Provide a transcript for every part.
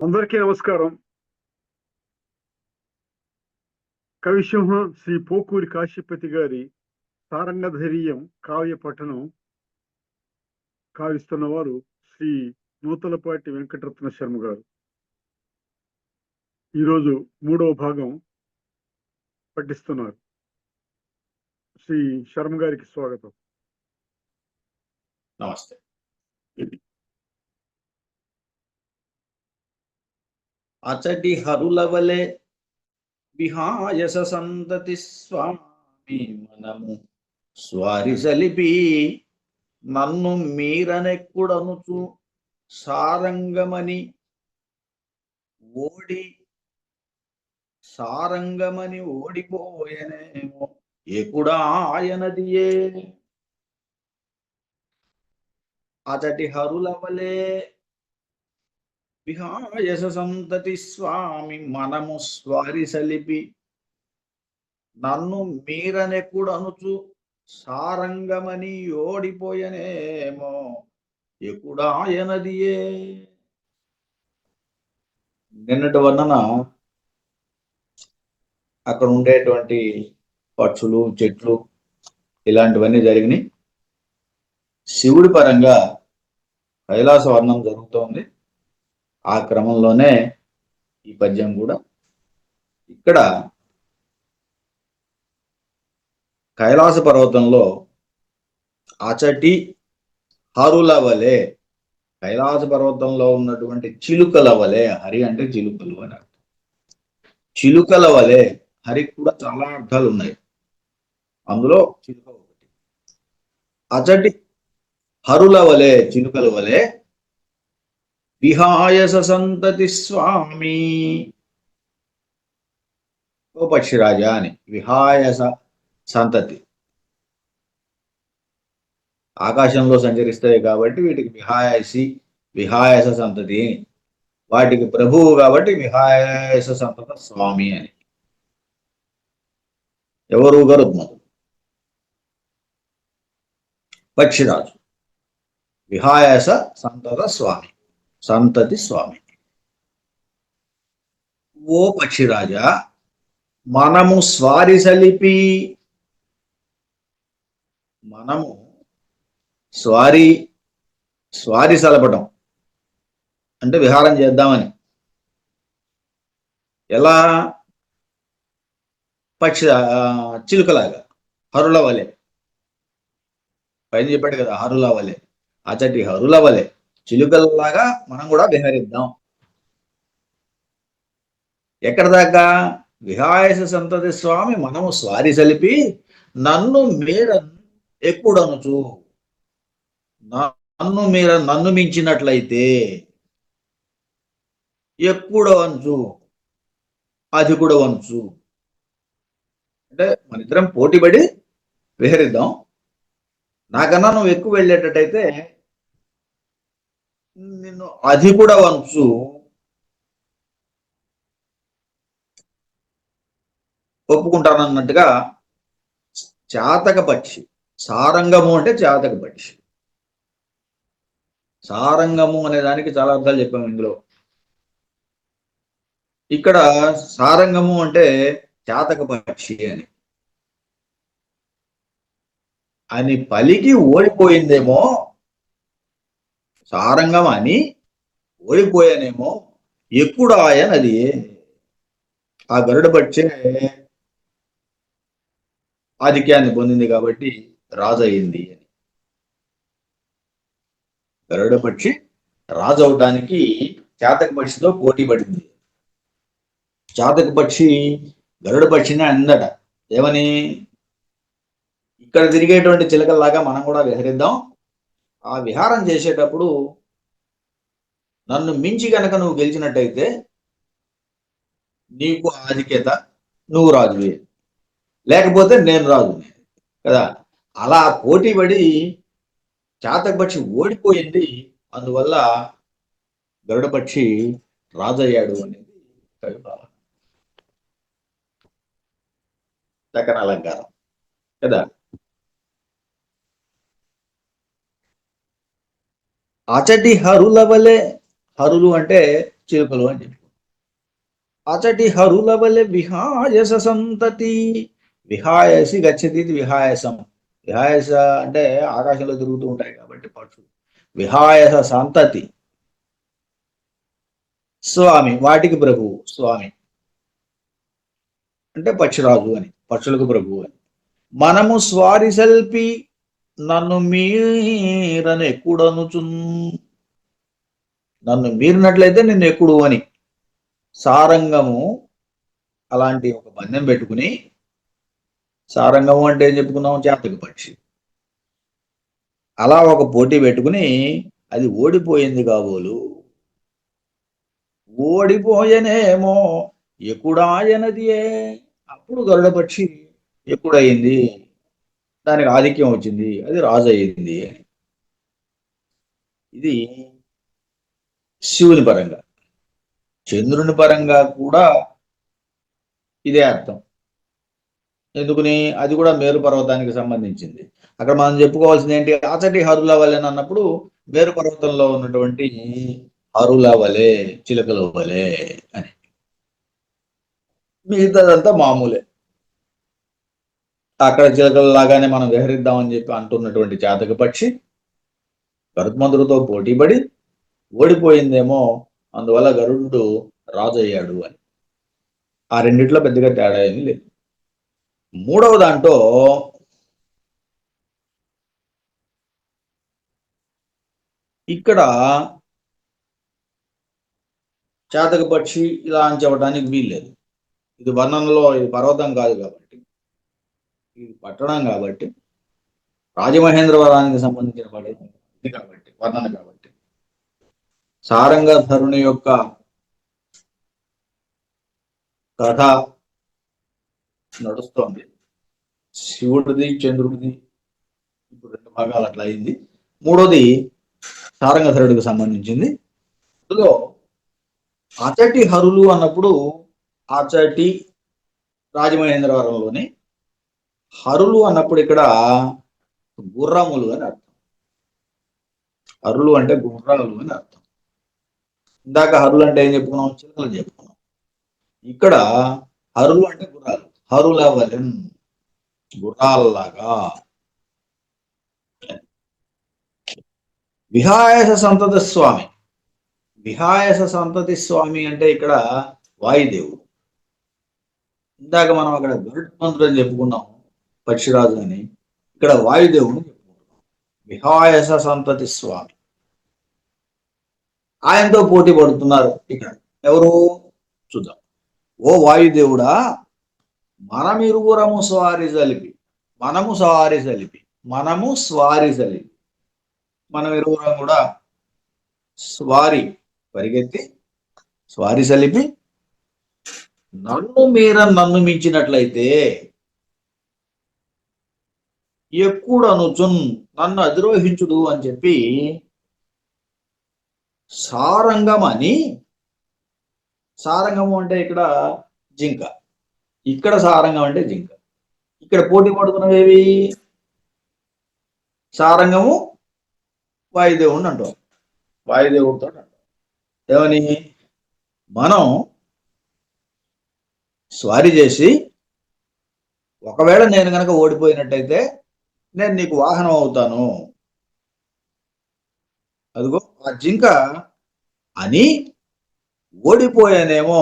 అందరికీ నమస్కారం. కవిసింహ శ్రీ పోకూరి కాశీపతి గారి సారంగధైర్యం కావ్య పఠనం కావిస్తున్న వారు శ్రీ నూతలపాటి వెంకటరత్న శర్మ గారు. ఈరోజు 3వ భాగం పఠిస్తున్నారు. శ్రీ శర్మ గారికి స్వాగతం. నమస్తే. అచటి హరులవలే విహాయస సంతతి స్వామి మనము స్వారి సలిపి నన్ను మీరనెక్కుడనుచు సారంగమని ఓడిపోయనేమో ఎకుడా ఆయనదియే. అచటి హరులవలే విహాయస సంతతి స్వామి మనము స్వారి సలిపి నన్ను మీరనెక్కుడనుచు సారంగమని ఓడిపోయనేమో ఎకుడాయనదియే. నిన్నటి వర్ణన అక్కడ ఉండేటువంటి పక్షులు, చెట్లు ఇలాంటివన్నీ జరిగినాయి. శివుడి పరంగా కైలాస వర్ణం జరుగుతోంది. ఆ క్రమంలోనే ఈ పద్యం కూడా. ఇక్కడ కైలాస పర్వతంలో అచటి హరుల వలె, కైలాస పర్వతంలో ఉన్నటువంటి చిలుకల వలె, హరి అంటే చిలుకలు అని అర్థం. చిలుకల వలె, హరికి కూడా చాలా అర్థాలు ఉన్నాయి, అందులో చిలుక ఒకటి. అచటి హరుల వలె, చిలుకల వలె విహాయస సంతతి స్వామి. ఓ పక్షిరాజా అని. విహాయస సంతతి ఆకాశంలో సంచరిస్తాయి కాబట్టి వీటికి విహాయస సంతతి. వాటికి ప్రభువు కాబట్టి విహాయస సంతత స్వామి అని. ఎవరు? గరుత్మంతుడు. పక్షిరాజు విహాయస సంతత స్వామి, సంతతి స్వామి. ఓ పక్షిరాజా, మనము స్వారి సలిపి, మనము స్వారి సలపటం అంటే విహారం చేద్దామని. ఎలా? చిలుకలాగా, హరుల వలె. పైన చెప్పాడు కదా, హరుల వలె. అచటి హరుల వలె చిలుకలలాగా మనం కూడా విహరిద్దాం. ఎక్కడ దాకా? విహాయస సంతతి స్వామి మనము స్వారి సలిపి నన్ను ఎక్కుడనుచు. నన్ను మించినట్లయితే ఎక్కుడవంచు, అధికుడవంచు. అంటే మనిద్దరం పోటీపడి విహరిద్దాం. నాకన్నా నువ్వు ఎక్కువ వెళ్ళేటట్టయితే నిన్ను అధికుడవంచు, ఒప్పుకుంటానన్నట్టుగా. చాతక పక్షి, సారంగము అంటే చాతక పక్షి. సారంగము అనే దానికి చాలా అర్థాలు చెప్పాము ఇందులో. ఇక్కడ సారంగము అంటే చాతక పక్షి అని పలికి ఓడిపోయిందేమో. సారంగం అని ఓడిపోయానేమో, ఎక్కుడాయనది. ఆ గరుడ పక్షే ఆధిక్యాన్ని పొందింది కాబట్టి రాజు అయింది అని. గరుడ పక్షి రాజు అవడానికి చాతక పక్షితో పోటీ పడింది. చాతక పక్షి గరుడ పక్షిని అందట ఏమని? ఇక్కడ తిరిగేటువంటి చిలకల్లాగా మనం కూడా విహరిద్దాం. ఆ విహారం చేసేటప్పుడు నన్ను మించి కనుక నువ్వు గెలిచినట్టయితే నీకు ఆధిక్యత, నువ్వు రాజువే, లేకపోతే నేను రాజునే కదా. అలా పోటీ పడి చాతక పక్షి ఓడిపోయింది. అందువల్ల గరుడ పక్షి రాజు అయ్యాడు అనేది కవి భావన. చక్కని అలంకారం కదా. అచటి హరుల వలె, హరులు అంటే చిలుకలు అని చెప్పి. అచటి హరుల వలె విహాయస సంతతి, విహాయసి గచ్చతి విహాయసం. విహాయస అంటే ఆకాశంలో తిరుగుతూ ఉంటాయి కాబట్టి పక్షులు. విహాయస సంతతి స్వామి, వాటికి ప్రభువు. స్వామి అంటే పక్షిరాజు అని, పక్షులకు ప్రభువు అని. మనము స్వారి సల్పి నన్ను మీరని ఎక్కుడనుచున్, నన్ను మీరినట్లయితే నిన్ను ఎక్కుడు అని. సారంగము అలాంటి ఒక బంధం పెట్టుకుని, సారంగము అంటే ఏం చెప్పుకున్నాం, చాతక పక్షి. అలా ఒక పోటీ పెట్టుకుని అది ఓడిపోయింది కాబోలు. ఓడిపోయనేమో ఎక్కుడాయనదియే. అప్పుడు గరుడ పక్షి ఎక్కుడయింది, దానికి ఆధిక్యం వచ్చింది, అది రాజు అయింది. ఇది శివుని పరంగా. చంద్రుని పరంగా కూడా ఇదే అర్థం. ఎందుకుని, అది కూడా మేరు పర్వతానికి సంబంధించింది. అక్కడ మనం చెప్పుకోవాల్సింది ఏంటి, అచటి హరుల వలె అన్నప్పుడు మేరు పర్వతంలో ఉన్నటువంటి హరుల వలె, చిలుకల వలె అని. మిగతాదంతా మామూలే. అక్కడ చిలకల లాగానే మనం విహరిద్దామని చెప్పి అంటున్నటువంటి చాతక పక్షి గరుత్మంతుడితో పోటీపడి ఓడిపోయిందేమో, అందువల్ల గరుడు రాజు అయ్యాడు అని. ఆ రెండిట్లో పెద్దగా తేడా ఏమీ లేదు. మూడవ దాంట్లో ఇక్కడ చాతక పక్షి ఇలా అని చెప్పడానికి వీల్లేదు. ఇది వర్ణనలో, ఇది పర్వతం కాదు కాబట్టి, ఇది పట్టణం కాబట్టి, రాజమహేంద్రవరానికి సంబంధించిన పట్టణం ఇది కాబట్టి, వర్ణన కాబట్టి. సారంగధరుని యొక్క కథ నడుస్తోంది. శివుడిది, చంద్రుడిది ఇప్పుడు 2 భాగాలు అట్లా అయింది. మూడోది సారంగధరుడికి సంబంధించింది. అందులో అచటి హరులు అన్నప్పుడు, అచటి రాజమహేంద్రవరంలోని, హరులు అన్నప్పుడు ఇక్కడ గుర్రములు అని అర్థం. హరులు అంటే గుర్రాలు అని అర్థం. ఇందాక హరులు అంటే ఏం చెప్పుకున్నాం, చిలుకలు చెప్పుకున్నాం. ఇక్కడ హరులు అంటే గుర్రాలు. హరుల వలెం, గుర్రాలలాగా. విహాయస సంతతి స్వామి. విహాయస సంతతి స్వామి అంటే ఇక్కడ వాయుదేవుడు. ఇందాక మనం అక్కడ గరుత్మంతుడు అని చెప్పుకున్నాం, పక్షిరాజు అని. ఇక్కడ వాయుదేవుడు చెప్పుకుంటున్నాం, విహాయస సంతతి స్వామి. ఆయనతో పోటీ పడుతున్నారు ఇక్కడ. ఎవరు చూద్దాం. ఓ వాయుదేవుడా, మనమిరువురము స్వారి జలిపి, మనము స్వారి జలిపి, మనము స్వారి జలిపి, మనం ఇరువురం కూడా స్వారి పరిగెత్తి, స్వారి సలిపి, నన్ను నన్ను మించినట్లయితే, ఎక్కుడనుచున్ నన్ను అధిరోహించుడు అని చెప్పి సారంగం అని. సారంగము అంటే ఇక్కడ జింక, ఇక్కడ సారంగం అంటే జింక. ఇక్కడ పోటీ పడుతున్నవేవి, సారంగము వాయుదేవుడిని అంటాం, వాయుదేవుడితో అంటాం. ఏమని, మనం స్వారీ చేసి, ఒకవేళ నేను కనుక ఓడిపోయినట్టయితే నేను నీకు వాహనం అవుతాను. అదిగో ఆ జింక అని. ఓడిపోయానేమో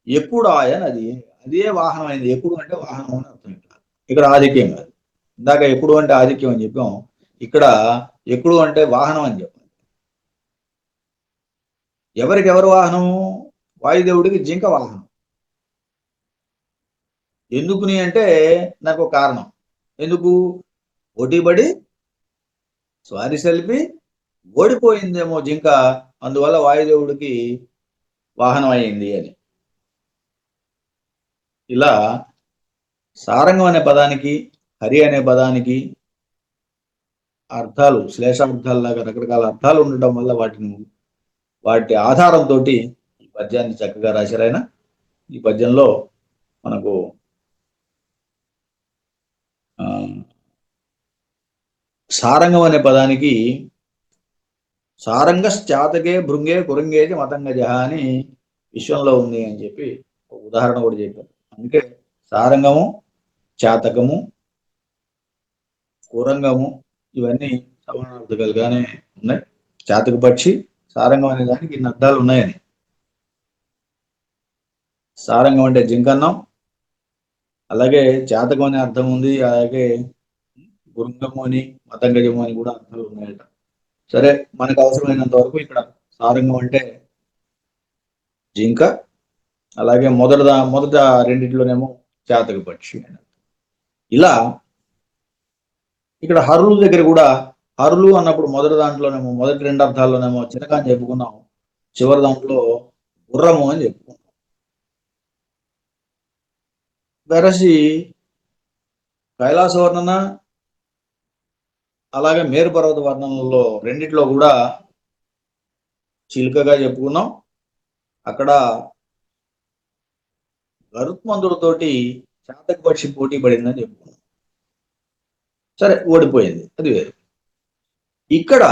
ఎక్కుడు ఆయన, అది అదే వాహనం అయింది. ఎక్కుడు అంటే వాహనం అని అర్థం. ఇక్కడ ఆధిక్యం కాదు. ఇందాక ఎక్కుడు అంటే ఆధిక్యం అని చెప్పాం, ఇక్కడ ఎక్కుడు అంటే వాహనం అని చెప్పాం. ఎవరు వాహనం, వాయుదేవుడికి జింక వాహనం. ఎందుకుని అంటే నాకు కారణం. ఎందుకు, పోటీపడి స్వారీ సెల్పి ఓడిపోయిందేమో జింక, అందువల్ల వాయుదేవుడికి వాహనం అయింది అని. ఇలా సారంగం అనే పదానికి, హరి అనే పదానికి అర్థాలు, శ్లేషార్థాల్లాగా రకరకాల అర్థాలు ఉండటం వల్ల వాటి ఆధారంతో ఈ పద్యాన్ని చక్కగా రాశారైన. ఈ పద్యంలో మనకు సారంగం అనే పదానికి సారంగశ్చాతకే భృంగే కురంగేది మతంగజ అని విశ్వంలో ఉంది అని చెప్పి ఒక ఉదాహరణ కూడా చెప్పారు. అందుకే సారంగము, చాతకము, కురంగము ఇవన్నీ సమానార్థకాలుగానే ఉన్నాయి. చాతక పక్షి, సారంగం అనే దానికి ఇన్ని అర్థాలు ఉన్నాయని. సారంగం అంటే జింకన్నం, అలాగే జాతకం అనే అర్థం ఉంది, అలాగే గురుంగము అని మతంగజము అని కూడా అర్థాలు ఉన్నాయట. సరే, మనకు అవసరమైనంత వరకు ఇక్కడ సారంగం అంటే జింక, అలాగే మొదట రెండిట్లోనేమో జాతక పక్షి. ఇలా ఇక్కడ హరులు దగ్గర కూడా హరులు అన్నప్పుడు మొదటి రెండు అర్థాల్లోనేమో చిరక అని చెప్పుకున్నాం, చివరి దాంట్లో గుర్రము అని చెప్పుకున్నాం. వెరసి కైలాస వర్ణన అలాగే మేరు పర్వత వర్ణనలో రెండిట్లో కూడా చిలుకగా చెప్పుకున్నాం. అక్కడ గరుత్మంతుడితోటి చాతక పక్షి పోటీ పడిందని చెప్పుకున్నాం. సరే, ఓడిపోయింది, అది వేరు. ఇక్కడ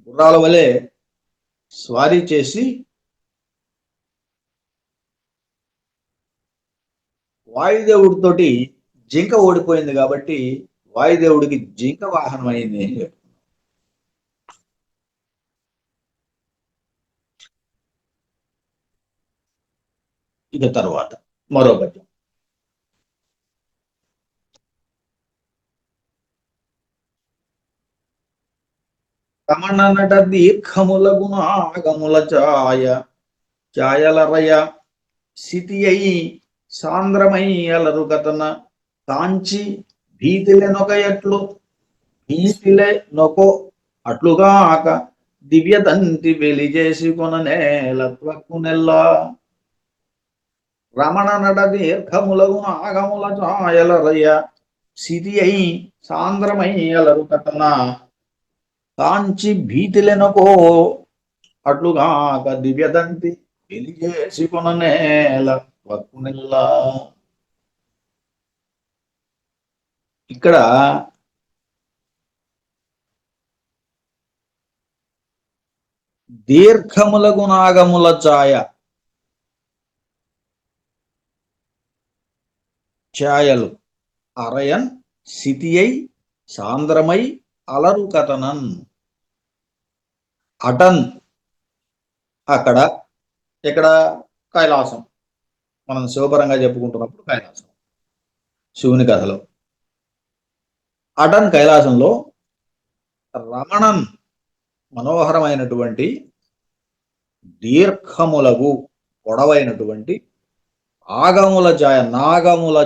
గుర్రాల వలె స్వారీ చేసి వాయుదేవుడితోటి జింక ఓడిపోయింది కాబట్టి వాయుదేవుడికి జింక వాహనం అయింది అని చెప్తున్నారు. ఇక తర్వాత మరో పద్యం. రమణనట దీర్ఘములగుణ ఆగముల ఛాయలరయ సితి అయి సాంద్రమై అలరు కథన కాంచి భీతిలే నొకో అట్లుగాక దివ్యదంతి వెలిజేసి కొననేలత్వక్కు నెల్లా. రమణ నట దీర్ఘములగున ఆగముల ఛాయలరయ సితి అయి సాంద్రమై అలరు కథన కాంచి భీతిలెనకో అట్లుగాక దివ్యదంతి వెలిజేసి కొననేల వక్కునెల్లా. ఇక్కడ దీర్ఘములకు నాగముల ఛాయలు అరయన్ సితియై సాంద్రమై అలరు కథనన్. అటన్ అక్కడ, ఇక్కడ కైలాసం, మనం శివపరంగా చెప్పుకుంటున్నప్పుడు కైలాసం, శివుని కథలో అటన్ కైలాసంలో రమణన్ మనోహరమైనటువంటి దీర్ఘములగు పొడవైనటువంటి ఆగముల నాగముల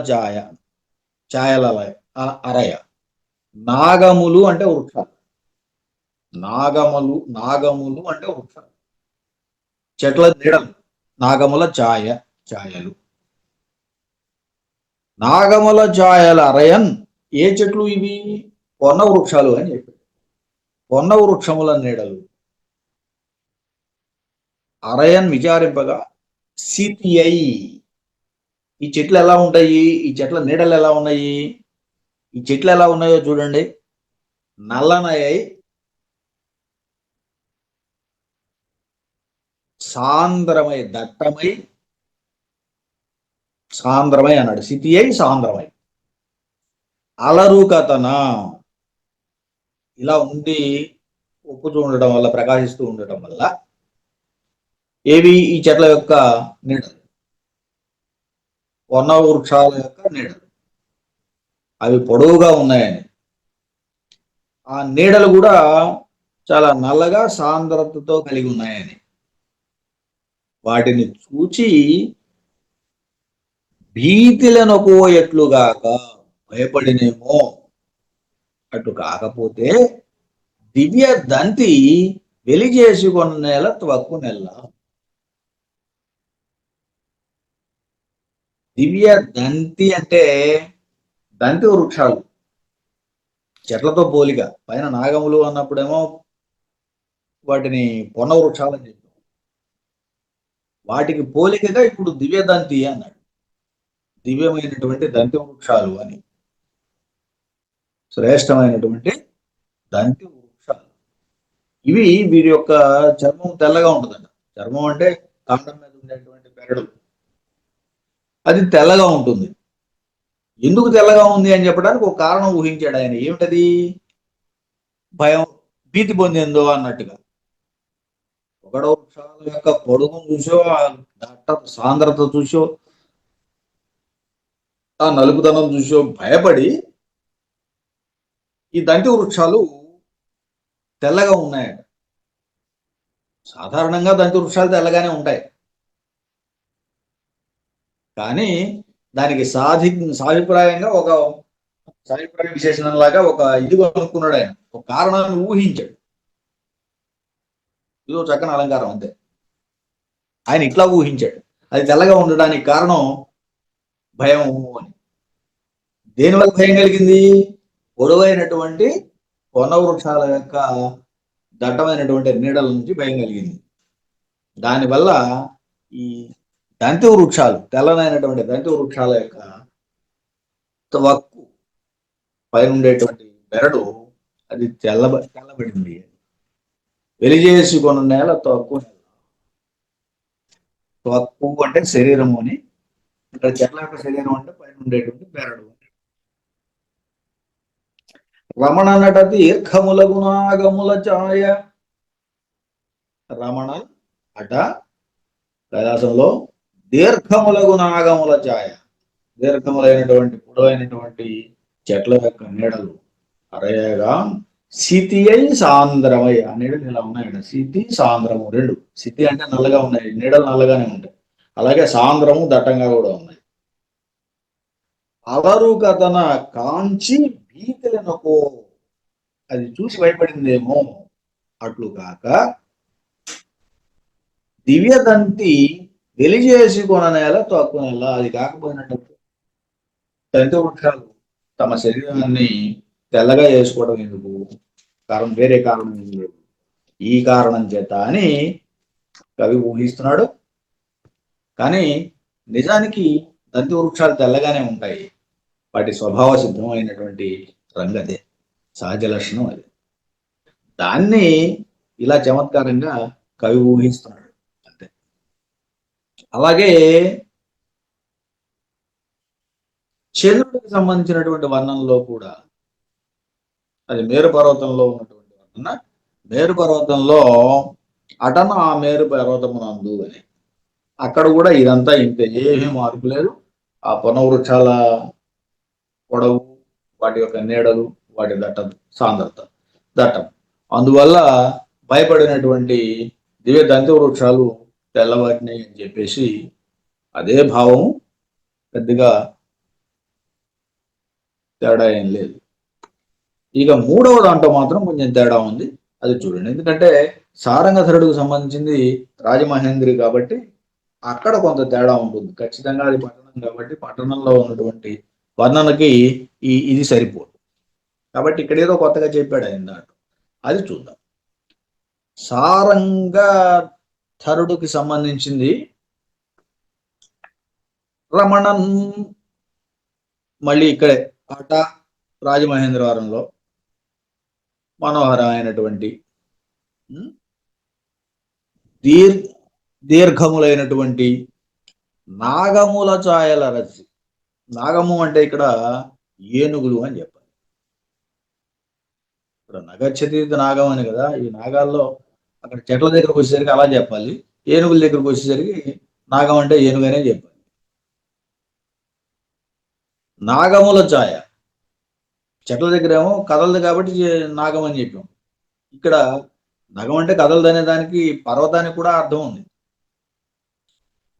ఛాయల అరయ. నాగములు అంటే వృక్షాలు, నాగములు అంటే వృక్షాలు, చెట్ల నీడలు, నాగముల ఛాయలు. నాగముల ఛాయల అరయన్, ఏ చెట్లు ఇవి? పొన్న వృక్షాలు అని చెప్పారు. పొన్న వృక్షముల నీడలు. అరయన్ విచారింపగా సితియై, ఈ చెట్లు ఎలా ఉంటాయి, ఈ చెట్ల నీడలు ఎలా ఉన్నాయి, ఈ చెట్లు ఎలా ఉన్నాయో చూడండి. నల్లనయ్యై సాంద్రమై, దట్టమై, సాంద్రమై అన్నాడు. సితి అయి సాంద్రమై అలరు కథన, ఇలా ఉండి ఒప్పుతూ ఉండటం వల్ల, ప్రకాశిస్తూ ఉండటం వల్ల ఏవి? ఈ చెట్ల యొక్క నీడలు, వన వృక్షాల యొక్క నీడలు. అవి పొడవుగా ఉన్నాయని, ఆ నీడలు కూడా చాలా నల్లగా సాంద్రతతో కలిగి ఉన్నాయని, వాటిని చూచి భీతిలనొకో ఎట్లుగాక, భయపడినేమో అటు కాకపోతే దివ్య దంతి వెలిజేసుకొన్న నెల త్వక్కు నెల. దివ్య దంతి అంటే దంతి వృక్షాలు, చెట్లతో పోలిక. పైన నాగములు అన్నప్పుడేమో వాటిని పొన్న వృక్షాలు అని చెప్పాం, వాటికి పోలికగా ఇప్పుడు దివ్య దంతి అన్నాడు. దివ్యమైనటువంటి దంతి వృక్షాలు అని, శ్రేష్టమైనటువంటి దంతి ఇవి వీరి యొక్క చర్మం తెల్లగా ఉంటుందంట. చర్మం అంటే కాండం మీద ఉండేటువంటి బెరడు, అది తెల్లగా ఉంటుంది. ఎందుకు తెల్లగా ఉంది అని చెప్పడానికి ఒక కారణం ఊహించాడు ఆయన. ఏమిటది? భయం, భీతి పొందిందో అన్నట్టుగా. ఒకడో వృక్షాల యొక్క పొడుగును చూసో, ఆ దట్ట సాంద్రత చూసో, ఆ నలుపుదనం చూసో భయపడి ఈ దంటి వృక్షాలు తెల్లగా ఉన్నాయట. సాధారణంగా దంటి వృక్షాలు తెల్లగానే ఉంటాయి, కానీ దానికి సాభిప్రాయంగా ఒక సాభిప్రాయ విశేషణంలాగా ఒక ఇది కనుక్కున్నాడు ఆయన. ఒక కారణాన్ని ఊహించాడు. ఇదో చక్కని అలంకారం అంతే. ఆయన ఇట్లా ఊహించాడు. అది తెల్లగా ఉండడానికి కారణం భయం అని. దేనివల్ల భయం కలిగింది? పొడవైనటువంటి వన వృక్షాల యొక్క దట్టమైనటువంటి నీడల నుంచి భయం కలిగింది. దానివల్ల ఈ దంతి వృక్షాలు, తెల్లనైనటువంటి దంతి వృక్షాల యొక్క త్వక్కు పైన ఉండేటువంటి బెరడు అది తెల్లబడింది. వెలిజేసుకున్న నేల త్వక్కు. త్వక్కు అంటే శరీరము అని, ఇక్కడ చెట్ల యొక్క శరీరం అంటే పైన ఉండేటువంటి బెరడు. రమణ నట దీర్ఘముల గుణాగముల ఛాయ. రమణ అట కైలాసంలో దీర్ఘముల గుణాగముల ఛాయ, దీర్ఘములైనటువంటి పొడవైనటువంటి చెట్ల యొక్క నీడలు అరయగా సితి అయి సాంద్రమై. ఆ నీడలు ఇలా ఉన్నాయంట. సితి సాంద్రము రెండు. సితి అంటే నల్లగా ఉన్నాయి, నీడలు నల్లగానే ఉంటాయి. అలాగే సాంద్రము దట్టంగా కూడా ఉన్నాయి. అలరు కథన కాంచి భీతిలనకో, అది చూసి భయపడిందేమో అట్లు కాక దివ్యదంతి వెలిజేసుకొన నేల తక్కువ నేల. అది కాకపోయినట్టు దంతి వృక్షాలు తమ శరీరాన్ని తెల్లగా చేసుకోవడం ఎందుకు? కారణం వేరే కారణం ఏం లేదు. ఈ కారణం చేత అని కవి ఊహిస్తున్నాడు. కానీ నిజానికి దంతి వృక్షాలు తెల్లగానే ఉంటాయి. వాటి స్వభావ సిద్ధమైనటువంటి రంగు అదే, సహజ లక్షణం అది. దాన్ని ఇలా చమత్కారంగా కవి ఊహిస్తున్నాడు అంతే. అలాగే చంద్రుడికి సంబంధించినటువంటి వర్ణంలో కూడా, అది మేరు పర్వతంలో ఉన్నటువంటి వర్ణన. మేరు పర్వతంలో అటన ఆ మేరు పర్వతమునందు అని, అక్కడ కూడా ఇదంతా ఇంతే, ఏమీ మార్పు లేదు. ఆ పొనవృక్షాల పొడవు, వాటి యొక్క నీడలు, వాటి సాంద్రత దట్టం, అందువల్ల భయపడినటువంటి దివ్య దంతి వృక్షాలు తెల్లవాటినాయి అని చెప్పేసి అదే భావం, పెద్దగా తేడా ఏం లేదు. ఇక మూడవ దాంట్లో మాత్రం కొంచెం తేడా ఉంది, అది చూడండి. ఎందుకంటే సారంగధరుడికి సంబంధించింది రాజమహేంద్రి కాబట్టి అక్కడ కొంత తేడా ఉంటుంది ఖచ్చితంగా. అది పట్టణం కాబట్టి పట్టణంలో ఉన్నటువంటి వర్ణనకి ఇది సరిపోదు. కాబట్టి ఇక్కడ ఏదో కొత్తగా చెప్పాడు ఆయన దాంట్లో, అది చూద్దాం. సారంగధరుడికి సంబంధించింది రమణన్, మళ్ళీ ఇక్కడే పాట రాజమహేంద్రవరంలో మనోహరమైనటువంటి దీర్ఘములైనటువంటి నాగముల ఛాయల రచి. నాగము అంటే ఇక్కడ ఏనుగులు అని చెప్పాలి. ఇక్కడ నగచ్చతి నాగం అని కదా, ఈ నాగాల్లో అక్కడ చెట్ల దగ్గరకు వచ్చేసరికి అలా చెప్పాలి, ఏనుగుల దగ్గరకు వచ్చేసరికి నాగం అంటే ఏనుగనే చెప్పాలి. నాగముల ఛాయ, చెట్ల దగ్గర ఏమో కదలదు కాబట్టి నాగం అని చెప్పాం. ఇక్కడ నగం అంటే కదలదు అనే దానికి పర్వతానికి కూడా అర్థం ఉంది,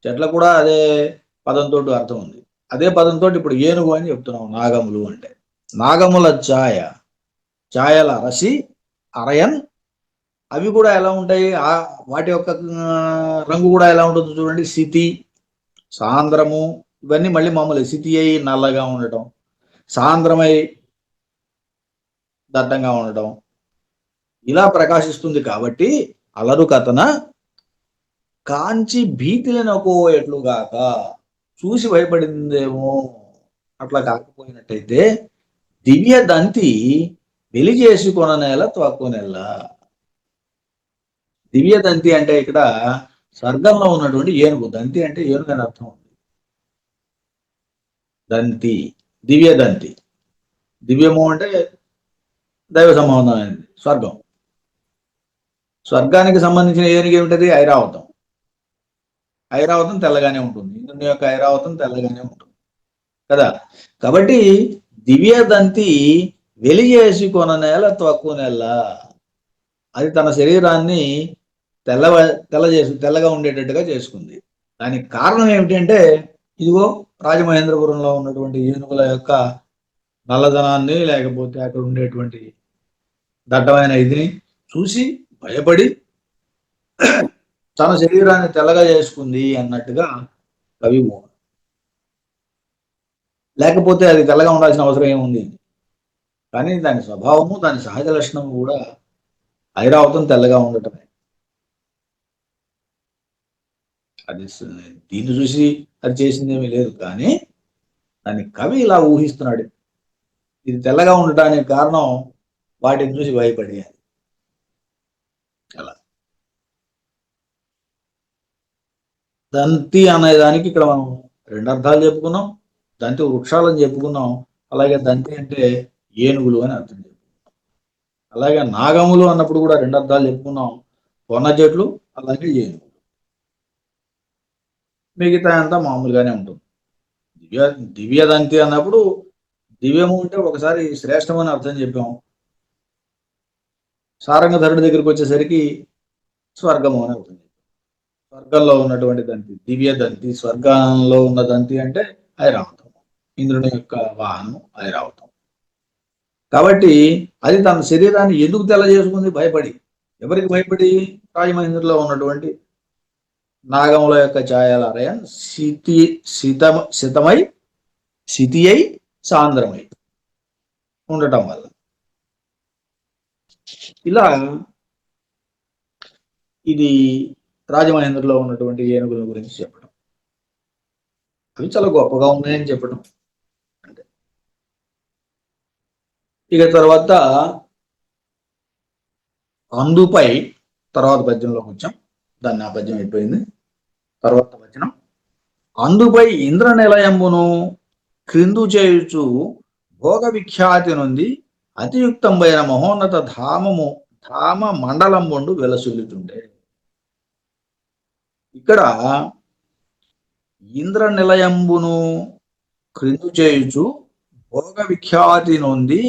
చెట్ల కూడా అదే పదంతో అర్థం ఉంది. అదే పదంతో ఇప్పుడు ఏనుగు అని చెప్తున్నాం నాగములు అంటే. నాగముల ఛాయ, ఛాయల రసి అరయన్, అవి కూడా ఎలా ఉంటాయి, వాటి యొక్క రంగు కూడా ఎలా ఉంటుంది చూడండి. సితి, సాంద్రము, ఇవన్నీ మళ్ళీ మామూలు. సితి అయి నల్లగా ఉండటం, సాంద్రమై దట్టంగా ఉండటం, ఇలా ప్రకాశిస్తుంది. కాబట్టి అలరు కథన కాంచి భీతిలనకో ఎట్లుగాక, చూసి భయపడిందేమో అట్లా కాకపోయినట్టయితే దివ్య దంతి వెలిజేసుకొన నేల త్వక్కు నెల. దివ్య దంతి అంటే ఇక్కడ స్వర్గంలో ఉన్నటువంటి ఏనుగు. దంతి అంటే ఏనుగు అని అర్థం. దంతి, దివ్య దంతి. దివ్యము అంటే దైవ సంబంధమైనది, స్వర్గం. స్వర్గానికి సంబంధించిన ఏనుగు ఏమిటది? ఐరావతం. ఐరావతం తెల్లగానే ఉంటుంది. ఇంద్రుని యొక్క ఐరావతం తెల్లగానే ఉంటుంది కదా. కాబట్టి దివ్య దంతి వెలిగేసి కొన నేల తక్కువ నెల, అది తన శరీరాన్ని తెల్లగా ఉండేటట్టుగా చేసుకుంది. దానికి కారణం ఏమిటంటే ఇదిగో రాజమహేంద్రపురంలో ఉన్నటువంటి ఏనుగుల యొక్క నల్లదనాన్ని, లేకపోతే అక్కడ ఉండేటువంటి దట్టమైన ఇదిని చూసి భయపడి తన శరీరాన్ని తెల్లగా చేసుకుంది అన్నట్టుగా కవి మోహన్. లేకపోతే అది తెల్లగా ఉండాల్సిన అవసరం ఏముంది? కానీ దాని స్వభావము, దాని సహజ లక్షణము కూడా ఐరావతం తెల్లగా ఉండటమే. అది దీన్ని చూసి అది చేసిందేమీ లేదు, కానీ దాన్ని కవి ఇలా ఊహిస్తున్నాడు. ఇది తెల్లగా ఉండటానికి కారణం వాటిని చూసి భయపడి. అలా దంతి అనేదానికి ఇక్కడ మనం రెండు అర్థాలు చెప్పుకున్నాం. దంతి వృక్షాలని చెప్పుకున్నాం, అలాగే దంతి అంటే ఏనుగులు అని అర్థం చెప్పుకున్నాం. అలాగే నాగములు అన్నప్పుడు కూడా రెండు అర్థాలు చెప్పుకున్నాం, పొన్న చెట్లు అలాగే ఏనుగులు. మిగతా అంతా మామూలుగానే ఉంటుంది. దివ్య దంతి అన్నప్పుడు దివ్యము అంటే ఒకసారి శ్రేష్టము అని అర్థం చెప్పాము. సారంగధరుడి దగ్గరికి వచ్చేసరికి స్వర్గము అని అవుతుంది. స్వర్గంలో ఉన్నటువంటి దంతి దివ్య దంతి, స్వర్గంలో ఉన్న దంతి అంటే ఐరావతం, ఇంద్రుని యొక్క వాహనం ఐరావతం. కాబట్టి అది తన శరీరాన్ని ఎందుకు తెల్ల చేసుకుంది? భయపడి. ఎవరికి భయపడి? రాజమహేంద్రలో ఉన్నటువంటి నాగముల యొక్క ఛాయలారయ శితి అయి సాంద్రమై ఉండటం వల్ల. ఇలా ఇది రాజమహేంద్రలో ఉన్నటువంటి ఏనుగుల గురించి చెప్పడం, అవి చాలా గొప్పగా ఉన్నాయని చెప్పడం అంటే. ఇక తర్వాత అందుపై తర్వాత పద్యంలోకి వచ్చాం. దాన్ని ఆ పద్యం అయిపోయింది. తర్వాత వచనం, అందుపై ఇంద్ర నిలయంబును క్రిందు చేయుచు భోగ విఖ్యాతి నుండి అతియుక్తంబైన మహోన్నత ధామ మండలంబుండు వెలసులుతుండే. ఇక్కడ ఇంద్ర నిలయంబును క్రిందు చేయుచు భోగ విఖ్యాతి నుండి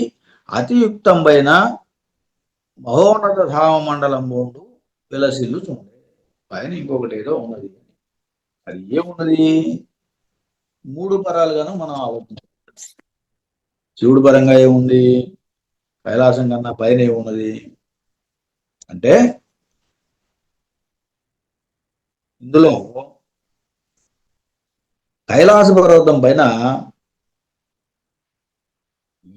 అతియుక్తంబైన మహోన్నత ధామ మండలంబుండు వెలసిల్లుతుండే. పైన ఇంకొకటి ఏదో ఉన్నది, అది ఏమున్నది? మూడు పరాలుగాను మనం ఆలోచించాలి. శివుడు పరంగా ఏముంది? కైలాసం కన్నా పైన ఏమున్నది అంటే, ఇందులో కైలాస పర్వతం పైన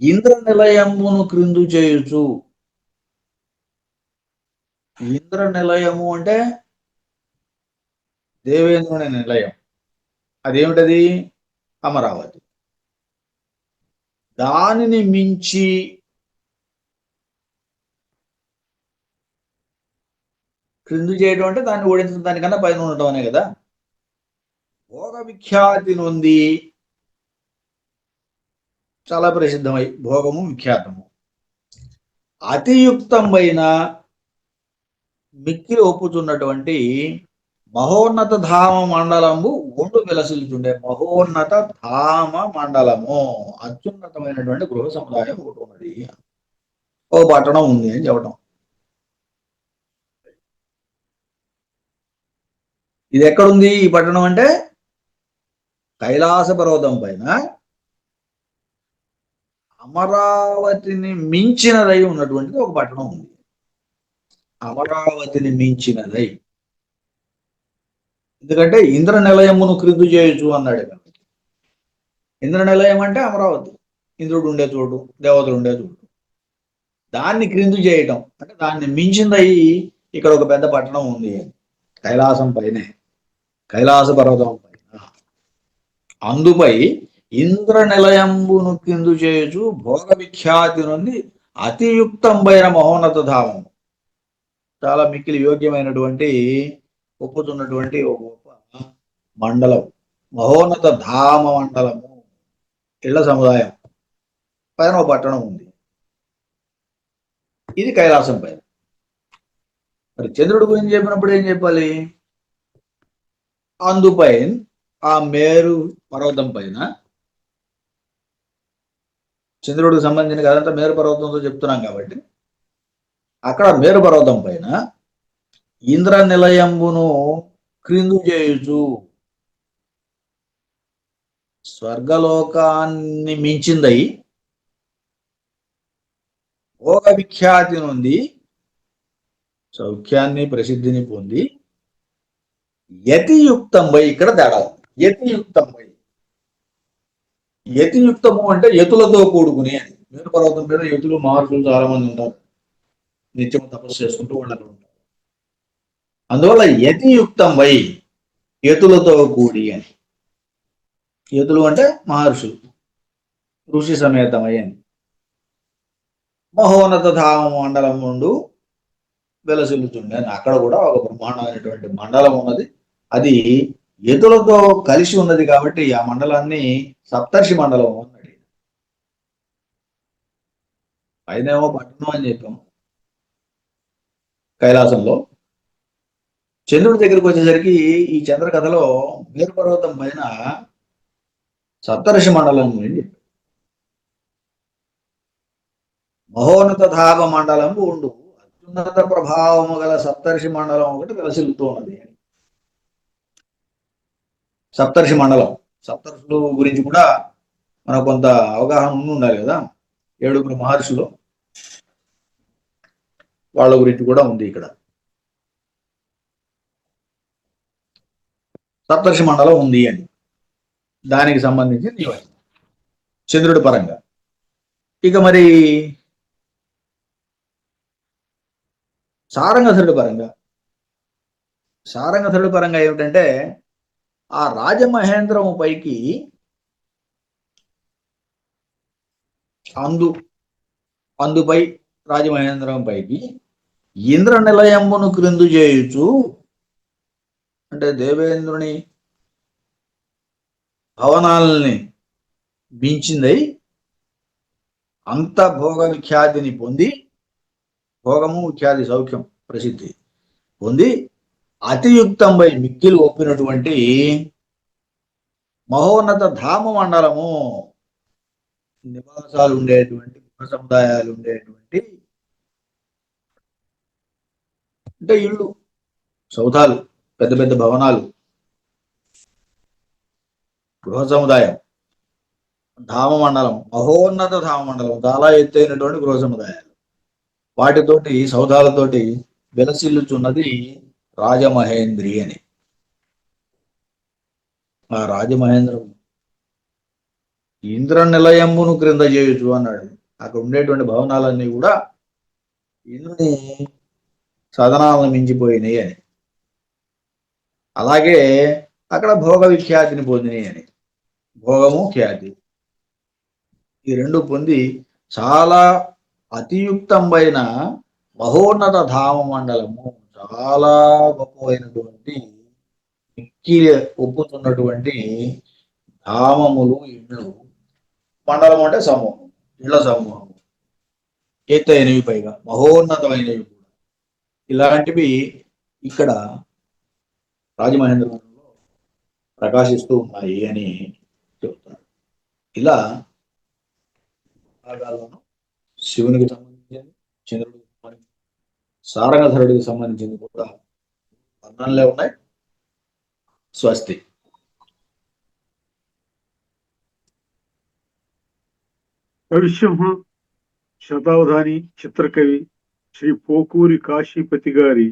ఇంద్ర నిలయమును క్రిందు చేయొచ్చు. ఇంద్ర నిలయము అంటే దేవేంద్రుని నిలయం. అదేమిటది? అమరావతి. దానిని మించి క్రిందు చేయడం అంటే దాన్ని ఓడించడం, దానికన్నా పైన ఉండటం అనే కదా. భోగ విఖ్యాతి నుండి చాలా ప్రసిద్ధమై, భోగము విఖ్యాతము, అతియుక్తమైన మిక్కిలి ఒప్పుతున్నటువంటి మహోన్నత ధామ మండలము ఒండు వెలసిల్లుతుండే. మహోన్నత ధామ మండలము, అత్యున్నతమైనటువంటి గృహ సముదాయం ఒకటి ఉన్నది, ఓ పట్టణం ఉంది అని చెప్పడం. ఇది ఎక్కడుంది ఈ పట్టణం అంటే? కైలాస పర్వతం పైన అమరావతిని మించినదై ఉన్నటువంటిది ఒక పట్టణం ఉంది. అమరావతిని మించినదై, ఎందుకంటే ఇంద్ర నిలయమును క్రిందు చేయొచ్చు అన్నాడు కాబట్టి. ఇంద్ర నిలయం అంటే అమరావతి, ఇంద్రుడు ఉండే చోటు, దేవతలు ఉండే చోటు. దాన్ని క్రిందు చేయటం అంటే దాన్ని మించిందయి ఇక్కడ ఒక పెద్ద పట్టణం ఉంది కైలాసం పైనే, కైలాస పర్వతం పైన. అందుపై ఇంద్ర నిలయంబును కిందు చేయొచ్చు భోగ విఖ్యాతి నుండి అతియుక్తంబైన మహోన్నత ధామము. చాలా మిక్కిలి యోగ్యమైనటువంటి ఒప్పుతున్నటువంటి ఒక గొప్ప మండలం, మహోన్నత ధామ మండలము, ఇళ్ల సముదాయం పైన ఒక పట్టణం ఉంది. ఇది కైలాసం పైన. మరి చంద్రుడి గురించి చెప్పినప్పుడు ఏం చెప్పాలి? అందుపైన ఆ మేరు పర్వతం పైన, చంద్రుడికి సంబంధించిన కదంతా మేరు పర్వతంతో చెప్తున్నాం కాబట్టి, అక్కడ మేరు పర్వతం పైన ఇంద్ర నిలయంబును క్రిందు చేయుచు, స్వర్గలోకాన్ని మించిందై భోగ విఖ్యాతి నుండి సౌఖ్యాన్ని ప్రసిద్ధిని పొంది యతియుక్తంపై, ఇక్కడ తేడా, యతియుక్తంపై, యతియుక్తము అంటే యతులతో కూడుకుని అని. మేరు పర్వతం మీద యతులు మహర్షులు చాలా మంది ఉంటారు, నిత్యం తపస్సు చేసుకుంటూ వాళ్ళు ఉంటారు. అందువల్ల యతియుక్తంపై, యతులతో కూడి అని. యతులు అంటే మహర్షులు, ఋషి సమేతమై అని. మహోన్నత ధామ మండలం నుండు వెలసిల్లుతుంది అని. అక్కడ కూడా ఒక బ్రహ్మాండమైనటువంటి మండలం ఉన్నది. అది యతులతో కలిసి ఉన్నది కాబట్టి ఆ మండలాన్ని సప్తర్షి మండలం అన్నాడు. పైనేమో పట్టణం అని చెప్పాం కైలాసంలో. చంద్రుడి దగ్గరికి వచ్చేసరికి ఈ చంద్ర కథలో మేరు పర్వతం పైన సప్తర్షి మండలం నుండి మహోన్నత ధామ మండలం ఉండు, అత్యున్నత ప్రభావము గల సప్తర్షి మండలం ఒకటి వెలసిల్లుతూ ఉన్నది. సప్తర్షి మండలం, సప్తర్షులు గురించి కూడా మనకు కొంత అవగాహన ఉండాలి కదా. 7 మహర్షులు, వాళ్ళ గురించి కూడా ఉంది ఇక్కడ. సప్తర్షి మండలం ఉంది అని దానికి సంబంధించి నియమం చంద్రుడి పరంగా. ఇక మరి సారంగధరుడి పరంగా, సారంగధరుడి పరంగా ఏమిటంటే, ఆ రాజమహేంద్రము పైకి అందుపై రాజమహేంద్రం పైకి ఇంద్ర నిలయమును క్రిందు చేయుచు, అంటే దేవేంద్రుని భవనాలని మించిందై అంత భోగ విఖ్యాతిని పొంది, భోగము ఖ్యాతి సౌఖ్యం ప్రసిద్ధి పొంది అతియుక్తంపై మిక్కిలు ఒప్పినటువంటి మహోన్నత ధామ మండలము, నివాసాలు ఉండేటువంటి, గృహ సముదాయాలు ఉండేటువంటి, అంటే ఇళ్ళు, సౌధాలు, పెద్ద పెద్ద భవనాలు, గృహ సముదాయం, ధామ మండలం, మహోన్నత ధామ మండలం, చాలా ఎత్తైనటువంటి గృహ సముదాయాలు, వాటితోటి సౌధాలతోటి వెలసిల్లుచున్నది రాజమహేంద్రి అని. ఆ రాజమహేంద్రం ఇంద్ర నిలయమును క్రింద చేయొచ్చు అన్నాడు. అక్కడ ఉండేటువంటి భవనాలన్నీ కూడా ఇంద్రుని సదనాలను మించిపోయినాయి అని. అలాగే అక్కడ భోగ విఖ్యాతిని పొందినాయి అని. భోగము ఖ్యాతి ఈ రెండు పొంది చాలా అతియుక్తమైన మహోన్నత ధామ మండలము, చాలా గొప్పమైనటువంటి మిక్కిలి ఒప్పుతున్నటువంటి ధామములు, ఇళ్ళు. మండలం అంటే సమూహం, ఇళ్ల సమూహం, ఎత్తైనవి, పైగా మహోన్నతమైనవి కూడా. ఇలాంటివి ఇక్కడ రాజమహేంద్రవరంలో ప్రకాశిస్తూ ఉన్నాయి అని చెప్తారు. ఇలా భాగాల్లోనూ శివునికి సంబంధించింది, చంద్రుడికి సంబంధించి, సారంగధరుడికి సంబంధించింది కూడా వర్ణనలే ఉన్నాయి. స్వస్తి. కవిసింహ శతావధాని చిత్రకవి శ్రీ పోకూరి కాశీపతి గారి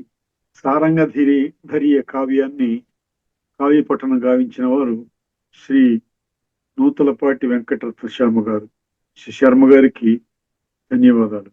సారంగధరియ కావ్యాన్ని కావ్యపఠనం గావించిన వారు శ్రీ నూతలపాటి వెంకటరత్న శర్మ గారు. శ్రీ శర్మ గారికి ధన్యవాదాలు.